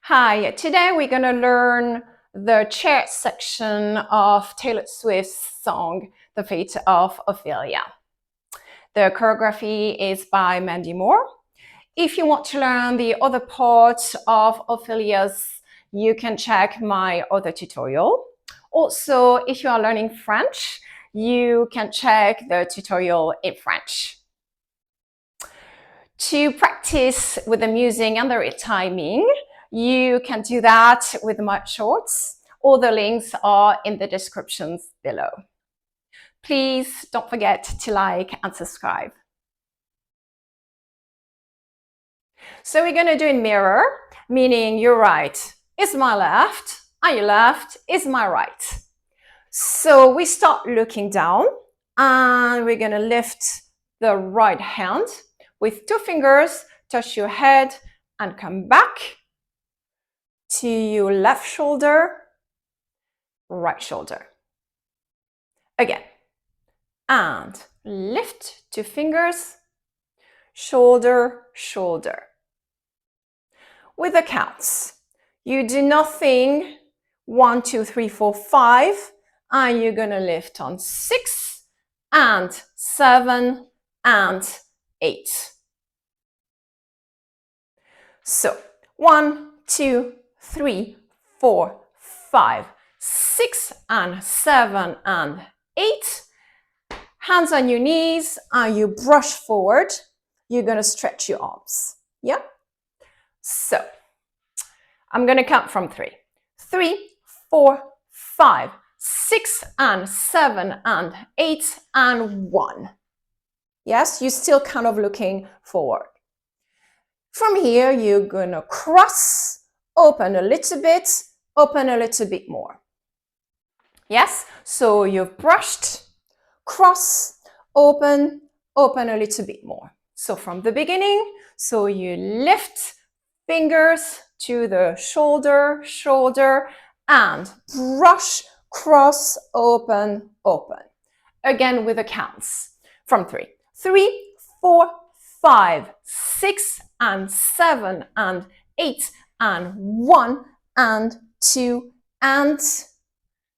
Hi, today we're going to learn the chair section of Taylor Swift's song, The Fate of Ophelia. The choreography is by Mandy. If you want to learn the other parts of Ophelia's, you can check my other tutorial. Also, if you are learning French, you can check the tutorial in French. To practice with the music and the timing, you can do that with my shorts. All the links are in the descriptions below. Please don't forget to like and subscribe. So we're going to do in mirror, meaning your right is my left and your left is my right. So we start looking down and we're going to lift the right hand with 2 fingers, touch your head and come back to your left shoulder, right shoulder. Again, and lift 2 fingers, shoulder, shoulder. With the counts, you do nothing 1, 2, 3, 4, 5, and you're gonna lift on 6 and 7 and 8. So 1, 2, 3, 4, 5, 6 and 7 and 8. Hands on your knees and you brush forward. You're going to stretch your arms. Yeah? So I'm going to count from 3. 3, 4, 5, 6 and 7 and 8 and 1. Yes, you're still kind of looking forward. From here, you're going to cross, open a little bit, open a little bit more. Yes, so you've brushed, cross, open, open a little bit more. So from the beginning, so you lift fingers to the shoulder, shoulder, and brush, cross, open, open. Again with the counts from 3. 3, 4, 5, 6 and 7 and 8 and 1 and 2 and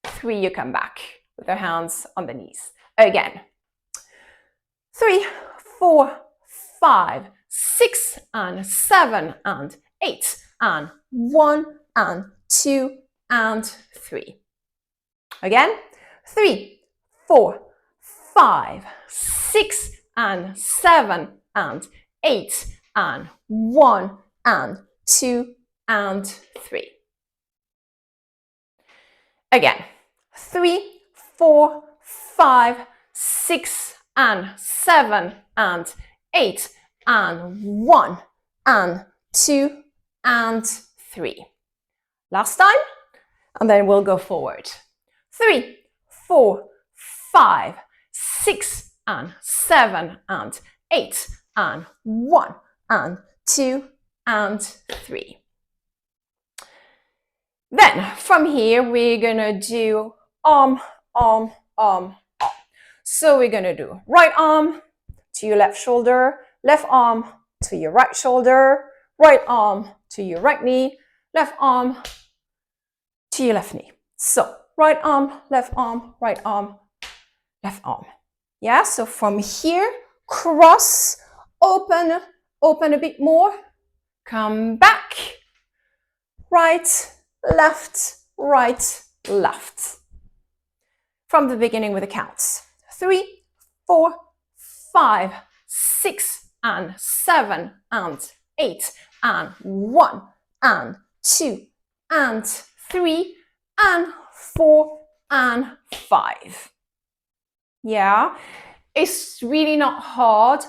3. You come back with your hands on the knees. Again. 3, 4, 5, 6 and 7 and 8 and 1 and 2 and 3. Again. 3, 4, 5, 6 and 7 and 8 and 1 and 2 and 3. Again. 3, 4, 5, 6 and 7 and 8 and 1 and 2 and 3. Last time, and then we'll go forward. 3, 4, 5, 6 and 7 and 8 and 1 and 2 and 3. Then from here, we're gonna do arm. So we're gonna do right arm to your left shoulder, left arm to your right shoulder, right arm to your right knee, left arm to your left knee. So right arm, left arm, right arm, left arm. Yeah, so from here, cross, open, open a bit more, come back, right, left, right, left. From the beginning with the counts. 3, 4, 5, 6 and 7 and 8 and 1 and 2 and 3 and 4 and 5. Yeah, it's really not hard,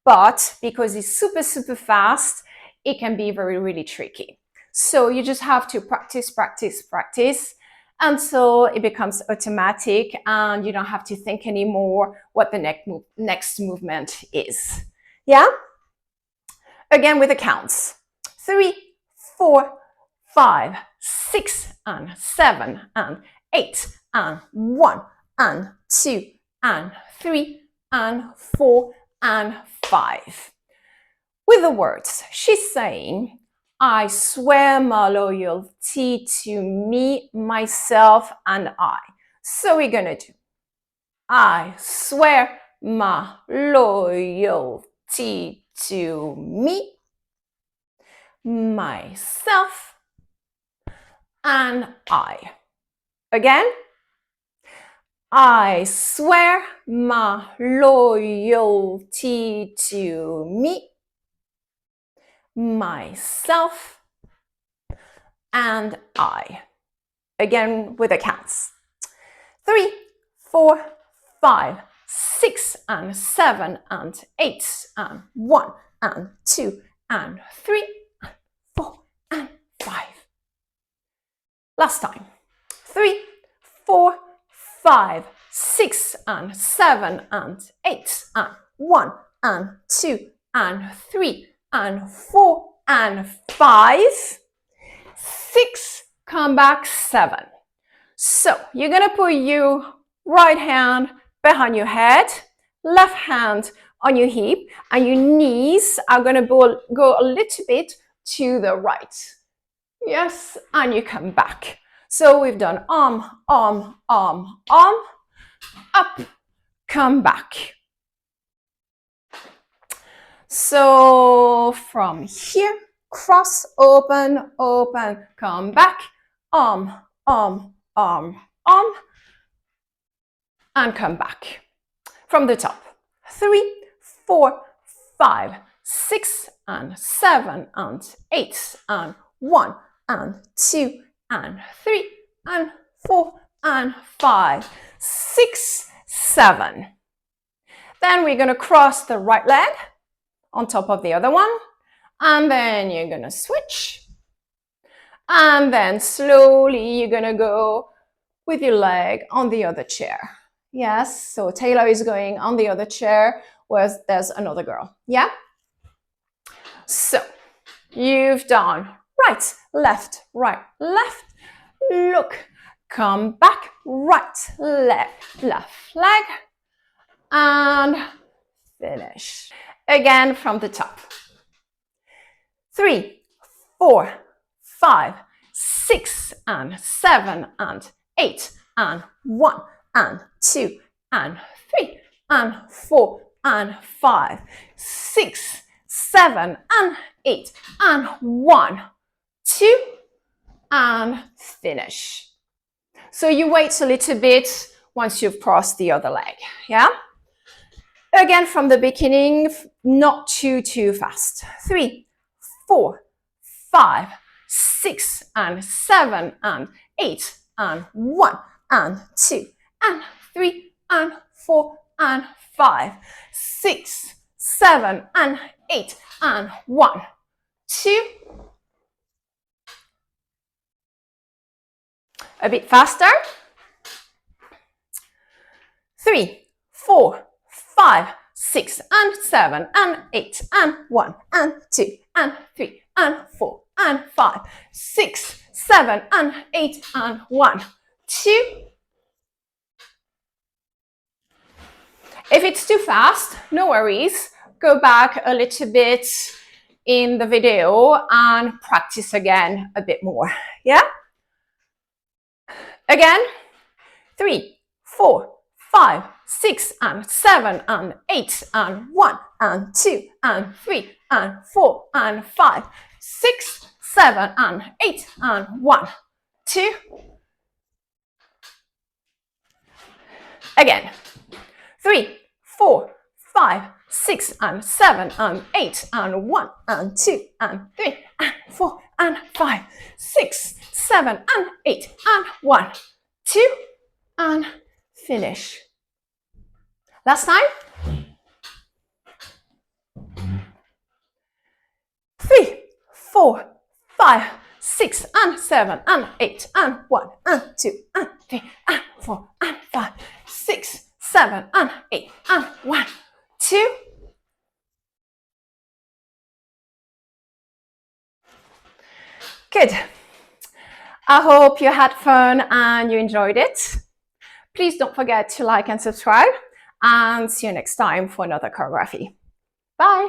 but because it's super, super fast, it can be really tricky. So you just have to practice, practice, practice. And so it becomes automatic and you don't have to think anymore what the next movement is. Yeah? Again with the counts. 3, 4, 5, 6 and 7 and 8 and 1 and 2 and 3 and 4 and 5. With the words, she's saying, I swear my loyalty to me, myself, and I. So we're gonna do, I swear my loyalty to me, myself, and I. Again, I swear my loyalty to me, myself, and I. Again with the counts. 3, 4, 5, 6, and 7, and 8, and 1, and 2, and 3, and 4, and 5. Last time. 3, 4, 5, 6, and 7, and 8, and 1, and 2, and 3, and 4, and 5. 6, come back, 7. So you're gonna put your right hand behind your head, left hand on your hip, and your knees are gonna go a little bit to the right. Yes, and you come back. So we've done arm, arm, arm, arm, up, come back. So from here, cross, open, open, come back, arm, arm, arm, arm, and come back. From the top, 3, 4, 5, 6, and 7, and 8, and 1, and 2, and 3, and 4, and 5, 6, 7. Then we're going to cross the right leg on top of the other one, and then you're going to switch, and then slowly you're going to go with your leg on the other chair. Yes, so Taylor is going on the other chair where there's another girl. Yeah? So you've done right, left, look, come back, right, left leg, and finish. Again from the top. 3, 4, 5, 6, and 7, and 8, and 1, and 2, and 3, and 4, and 5, 6, 7, and 8, and 1, 2, and finish. So you wait a little bit once you've crossed the other leg. Yeah? Again from the beginning, not too fast. 3, 4, 5, 6, and 7, and 8, and 1, and 2, and 3, and 4, and 5, 6, 7, and 8, and 1, 2. A bit faster. 3, 4, 5, 6, and 7, and 8, and 1, and 2, and 3, and 4, and 5, 6, 7, and 8, and 1, 2. If it's too fast, no worries. Go back a little bit in the video and practice again a bit more. Yeah? Again, 3, 4, 5, 6, and 7, and 8, and 1, and 2, and 3, and 4, and 5, 6, 7, and 8, and 1, 2. Again, 3, 4, 5, 6, and 7, and 8, and 1, and 2, and 3, and 4, and 5, 6, 7, and 8, and 1, 2, and finish. Last time. 3, 4, 5, 6, and 7, and 8, and 1, and 2, and 3, and 4, and 5, 6, 7, and 8, and 1, 2. Good. I hope you had fun and you enjoyed it. Please don't forget to like and subscribe, and see you next time for another choreography. Bye.